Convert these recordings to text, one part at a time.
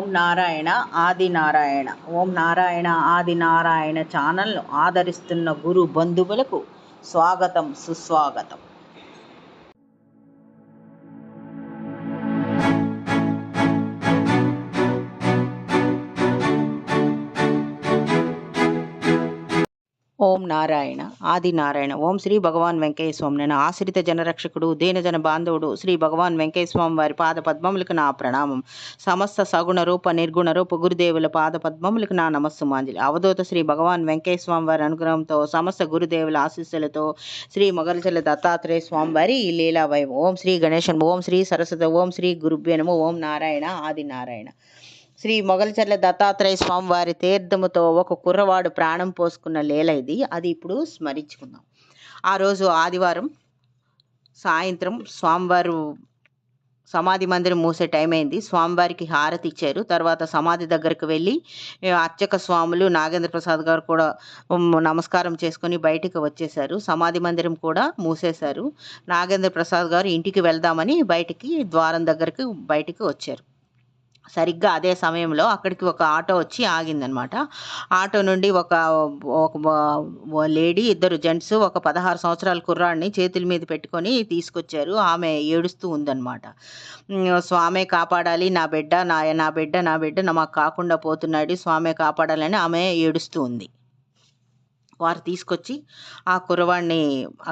ఓం నారాయణ ఆది నారాయణ. ఓం నారాయణ ఆది నారాయణ ఛానల్ను ఆదరిస్తున్న గురు బంధువులకు స్వాగతం, సుస్వాగతం. ఓం నారాయణ ఆది నారాయణ. ఓం శ్రీ భగవాన్ వెంకయ్య స్వామి. నేను ఆశ్రిత జనరక్షకుడు, దీనజన బాంధవుడు శ్రీ భగవాన్ వెంకయ్య స్వామి వారి పాద పద్మములకు నా ప్రణామం. సమస్త సగుణ రూప నిర్గుణ రూప గురుదేవుల పాద పద్మములకు నా నమస్సుమాంజలి. అవధూత శ్రీ భగవాన్ వెంకయ్య స్వామి వారి అనుగ్రహంతో, సమస్త గురుదేవుల ఆశీస్సులతో, శ్రీ మొగల్చెల్ల దత్తాత్రేయ స్వామి వారి లీలా వైభవం. ఓం శ్రీ గణేశన్, ఓం శ్రీ సరస్వతి, ఓం శ్రీ గురుభ్యో నమః. ఓం నారాయణ ఆది నారాయణ. శ్రీ మొగల్చెల్ల దత్తాత్రేయ స్వామి వారి తీర్థముతో ఒక కుర్రవాడు ప్రాణం పోసుకున్న లీల ఇది. అది ఇప్పుడు స్మరించుకుందాం. ఆ రోజు ఆదివారం సాయంత్రం స్వామివారు సమాధి మందిరం మూసే టైం అయింది. స్వామివారికి హారతి ఇచ్చారు. తర్వాత సమాధి దగ్గరికి వెళ్ళి అర్చక స్వాములు నాగేంద్ర ప్రసాద్ గారు కూడా నమస్కారం చేసుకుని బయటికి వచ్చేశారు. సమాధి మందిరం కూడా మూసేశారు. నాగేంద్ర ప్రసాద్ గారు ఇంటికి వెళ్దామని ద్వారం దగ్గరికి బయటికి వచ్చారు. సరిగ్గా అదే సమయంలో అక్కడికి ఒక ఆటో వచ్చి ఆగిందనమాట. ఆటో నుండి ఒక లేడీ, ఇద్దరు జెంట్స్, ఒక 16 సంవత్సరాల కుర్రాడిని చేతుల మీద పెట్టుకొని తీసుకొచ్చారు. ఆమె ఏడుస్తూ ఉందన్నమాట. స్వామే కాపాడాలి, నా బిడ్డ నా బిడ్డ మాకు కాకుండా పోతున్నాడు, స్వామే కాపాడాలని ఆమె ఏడుస్తూ ఉంది. వారు తీసుకొచ్చి ఆ కుర్రవాడిని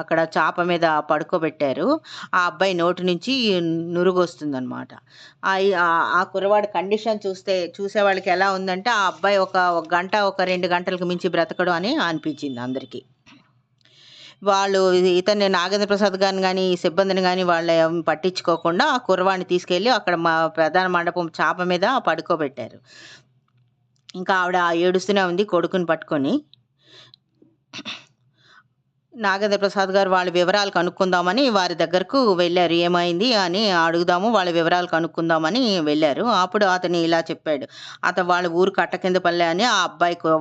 అక్కడ చాప మీద పడుకోబెట్టారు. ఆ అబ్బాయి నోటి నుంచి నురుగు వస్తుందన్నమాట. ఆ కుర్రవాడి కండిషన్ చూసే వాళ్ళకి ఎలా ఉందంటే, ఆ అబ్బాయి ఒక గంట, ఒక 2 గంటలకు మించి బ్రతకడు అని అనిపించింది అందరికీ. వాళ్ళు ఇతన్ని నాగేంద్ర ప్రసాద్ గారిని కానీ సిబ్బందిని కానీ వాళ్ళు పట్టించుకోకుండా ఆ కుర్రవాడిని తీసుకెళ్ళి అక్కడ మా ప్రధాన మండపం చాప మీద పడుకోబెట్టారు. ఇంకా ఆవిడ ఏడుస్తూనే ఉంది కొడుకుని పట్టుకొని. నాగేంద్ర ప్రసాద్ గారు వాళ్ళ వివరాలు కనుక్కుందామని వారి దగ్గరకు వెళ్ళారు. ఏమైంది అని అడుగుదాము, వాళ్ళ వివరాలు కనుక్కుందామని వెళ్ళారు. అప్పుడు అతను ఇలా చెప్పాడు. వాళ్ళ ఊరు కట్టకిందపల్లె అని,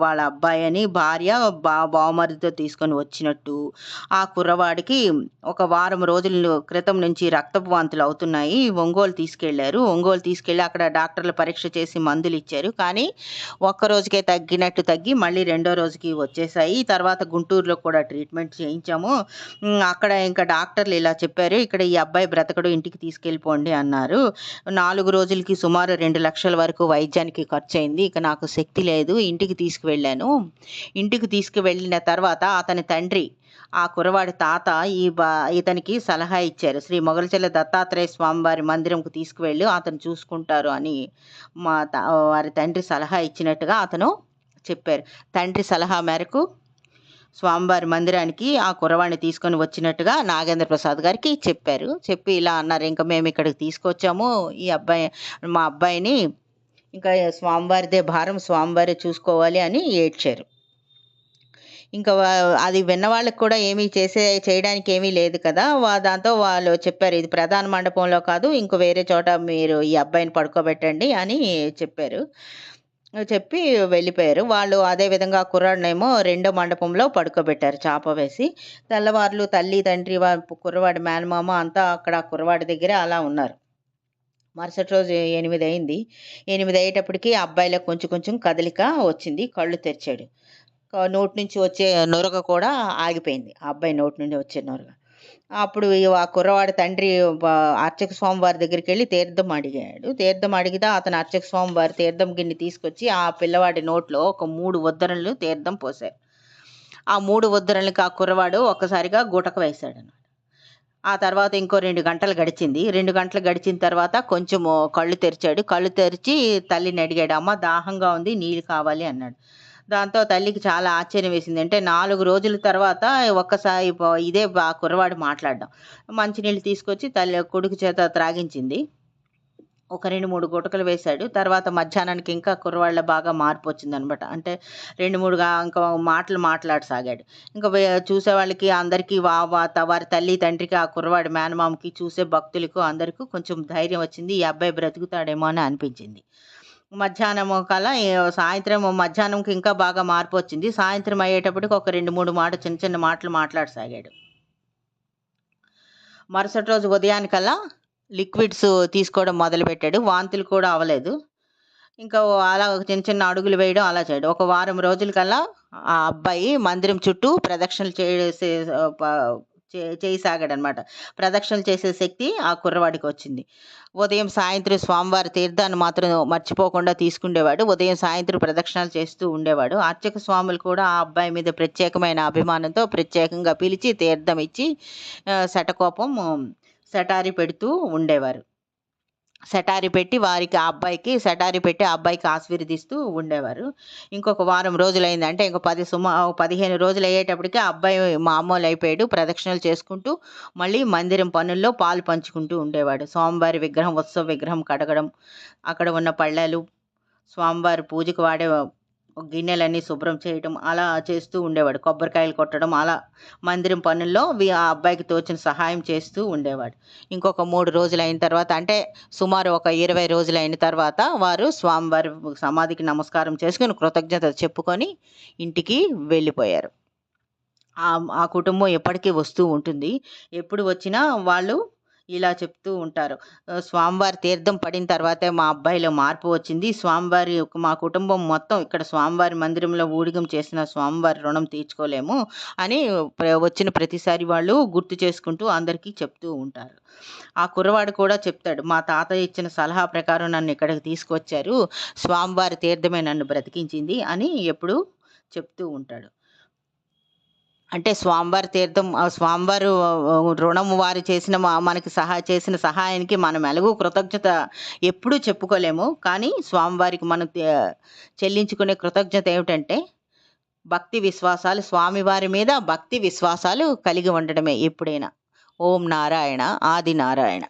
వాళ్ళ అబ్బాయి అని, భార్య బావమరిదితో తీసుకొని వచ్చినట్టు, ఆ కుర్రవాడికి ఒక వారం రోజుల క్రితం నుంచి రక్తపు వాంతులు అవుతున్నాయి. ఒంగోలు తీసుకెళ్ళి అక్కడ డాక్టర్లు పరీక్ష చేసి మందులు ఇచ్చారు. కానీ ఒక్కరోజుకే తగ్గి మళ్ళీ రెండో రోజుకి వచ్చేసాయి. తర్వాత గుంటూరులో కూడా ట్రీట్మెంట్ చేయించాము. అక్కడ ఇంకా డాక్టర్లు ఇలా చెప్పారు, ఇక్కడ ఈ అబ్బాయి బ్రతకడు, ఇంటికి తీసుకెళ్ళిపోండి అన్నారు. 4 రోజులకి సుమారు 2 లక్షల వరకు వైద్యానికి ఖర్చు అయింది. ఇక నాకు శక్తి లేదు. ఇంటికి తీసుకువెళ్ళాను. ఇంటికి తీసుకువెళ్ళిన తర్వాత అతని తండ్రి, ఆ కుర్రవాడి తాత ఇతనికి సలహా ఇచ్చారు. శ్రీ మొగల్చెల్ల దత్తాత్రేయ స్వామి వారి మందిరంకు తీసుకువెళ్ళి అతను చూసుకుంటారు అని వారి తండ్రి సలహా ఇచ్చినట్టుగా అతను చెప్పారు. తండ్రి సలహా మేరకు స్వామివారి మందిరానికి ఆ కుర్రవాడిని తీసుకొని వచ్చినట్టుగా నాగేంద్ర ప్రసాద్ గారికి చెప్పి ఇలా అన్నారు, ఇంకా మేము ఇక్కడికి తీసుకొచ్చాము మా అబ్బాయిని, ఇంకా స్వామివారిదే భారం, స్వామివారే చూసుకోవాలి అని ఏడ్చారు. ఇంకా అది విన్న వాళ్ళకి కూడా ఏమీ చేయడానికి ఏమీ లేదు కదా. దాంతో వాళ్ళు చెప్పారు, ఇది ప్రధాన మండపంలో కాదు, ఇంకో వేరే చోట మీరు ఈ అబ్బాయిని పడుకోబెట్టండి అని చెప్పి వెళ్ళిపోయారు. వాళ్ళు అదేవిధంగా కుర్రాడినేమో రెండో మండపంలో పడుకోబెట్టారు చాప వేసి. తెల్లవార్లు తల్లి, తండ్రి, కుర్రవాడి మేనమామ అంతా అక్కడ కుర్రవాడి దగ్గర అలా ఉన్నారు. మరుసటి రోజు 8 అయింది. 8 అయ్యేటప్పటికి అబ్బాయిలో కొంచెం కదలిక వచ్చింది. కళ్ళు తెరిచాడు. నోటి నుంచి వచ్చే నొరగ కూడా ఆగిపోయింది. ఆ అబ్బాయి నోటి నుండి వచ్చే నొరగ. అప్పుడు ఆ కుర్రవాడి తండ్రి అర్చక స్వామి వారి దగ్గరికి వెళ్ళి తీర్థం అడిగాడు. తీర్థం అడిగితే అతను అర్చక స్వామి వారి తీర్థం గిన్నె తీసుకొచ్చి ఆ పిల్లవాడి నోట్లో ఒక 3 ఉద్దరణలు తీర్థం పోశారు. ఆ 3 ఉద్దరణలకి ఆ కుర్రవాడు ఒక్కసారిగా గుటక వేశాడు అన్నమాట. ఆ తర్వాత ఇంకో 2 గంటలు గడిచింది. 2 గంటలు గడిచిన తర్వాత కొంచెం కళ్ళు తెరిచాడు. కళ్ళు తెరిచి తల్లిని అడిగాడు, అమ్మ దాహంగా ఉంది, నీళ్ళు కావాలి అన్నాడు. దాంతో తల్లికి చాలా ఆశ్చర్యం వేసింది. అంటే 4 రోజుల తర్వాత ఒక్కసారి ఇదే కుర్రవాడు మాట్లాడడం. మంచినీళ్ళు తీసుకొచ్చి కొడుకు చేత త్రాగించింది. ఒక 2-3 గుటకలు వేశాడు. తర్వాత మధ్యాహ్నానికి ఇంకా కుర్రవాళ్ళ బాగా మార్పు వచ్చిందనమాట. అంటే 2-3 ఇంకా మాటలు మాట్లాడసాగాడు. ఇంకా చూసేవాళ్ళకి అందరికీ వారి తల్లి తండ్రికి, ఆ కుర్రవాడి మేనమామకి, చూసే భక్తులకు అందరికీ కొంచెం ధైర్యం వచ్చింది. ఈ అబ్బాయి బ్రతుకుతాడేమో అని అనిపించింది. మధ్యాహ్నంకి ఇంకా బాగా మార్పు వచ్చింది. సాయంత్రం అయ్యేటప్పటికి ఒక 2-3 చిన్న మాటలు మాట్లాడసాగాడు. మరుసటి రోజు ఉదయానికల్లా లిక్విడ్స్ తీసుకోవడం మొదలుపెట్టాడు. వాంతులు కూడా అవ్వలేదు. ఇంకా అలా ఒక చిన్న చిన్న అడుగులు వేయడం అలా చేయడం. ఒక వారం రోజులకల్లా ఆ అబ్బాయి మందిరం చుట్టూ ప్రదక్షిణలు చేసే చేయసాగాడనమాట. ప్రదక్షిణలు చేసే శక్తి ఆ కుర్రవాడికొచ్చింది. ఉదయం, సాయంత్రం స్వామివారి తీర్థాన్ని మాత్రం మర్చిపోకుండా తీసుకుండేవాడు. ఉదయం, సాయంత్రం ప్రదక్షిణాలు చేస్తూ ఉండేవాడు. అర్చక స్వాములు కూడా ఆ అబ్బాయి మీద ప్రత్యేకమైన అభిమానంతో ప్రత్యేకంగా పిలిచి తీర్థం ఇచ్చి శటకోపం, సెటారి పెడుతూ ఉండేవారు. సెటారి పెట్టి వారికి ఆ అబ్బాయికి సెటారి పెట్టి ఆ అబ్బాయికి ఆశీర్వదిస్తూ ఉండేవారు. ఇంకొక వారం రోజులైంది అంటే ఇంక 15 రోజులు అయ్యేటప్పటికి ఆ అబ్బాయి మామూలు అయిపోయాడు. ప్రదక్షిణలు చేసుకుంటూ మళ్ళీ మందిరం పనుల్లో పాలు పంచుకుంటూ ఉండేవాడు. స్వామివారి విగ్రహం, ఉత్సవ విగ్రహం కడగడం, అక్కడ ఉన్న పళ్ళాలు, స్వామివారి పూజకు వాడే గిన్నెలన్నీ శుభ్రం చేయడం అలా చేస్తూ ఉండేవాడు. కొబ్బరికాయలు కొట్టడం అలా మందిరం పనుల్లో ఆ అబ్బాయికి తోచిన సహాయం చేస్తూ ఉండేవాడు. ఇంకొక 3 రోజులైన తర్వాత అంటే సుమారు ఒక 20 రోజులైన తర్వాత వారు స్వామివారి సమాధికి నమస్కారం చేసుకొని కృతజ్ఞత చెప్పుకొని ఇంటికి వెళ్ళిపోయారు. ఆ కుటుంబం ఎప్పటికీ వస్తూ ఉంటుంది. ఎప్పుడు వచ్చినా వాళ్ళు ఇలా చెప్తూ ఉంటారు. స్వామివారి తీర్థం పడిన తర్వాతే మా అబ్బాయిలో మార్పు వచ్చింది. మా కుటుంబం మొత్తం ఇక్కడ స్వామివారి మందిరంలో ఊడిగం చేసిన స్వామివారి రుణం తీర్చుకోలేము అని వచ్చిన ప్రతిసారి వాళ్ళు గుర్తు చేసుకుంటూ అందరికీ చెప్తూ ఉంటారు. ఆ కుర్రవాడు కూడా చెప్తాడు, మా తాతయ్య ఇచ్చిన సలహా ప్రకారం నన్ను ఇక్కడికి తీసుకొచ్చారు. స్వామివారి తీర్థమే నన్ను బ్రతికించింది అని ఎప్పుడూ చెప్తూ ఉంటాడు. అంటే స్వామివారి తీర్థం స్వామివారు రుణం వారు చేసిన మనకి చేసిన సహాయానికి మనం ఎలాగూ కృతజ్ఞత ఎప్పుడూ చెప్పుకోలేము. కానీ స్వామివారికి మనం చెల్లించుకునే కృతజ్ఞత ఏమిటంటే భక్తి విశ్వాసాలు, స్వామివారి మీద భక్తి విశ్వాసాలు కలిగి ఉండడమే ఎప్పుడైనా. ఓం నారాయణ ఆది నారాయణ.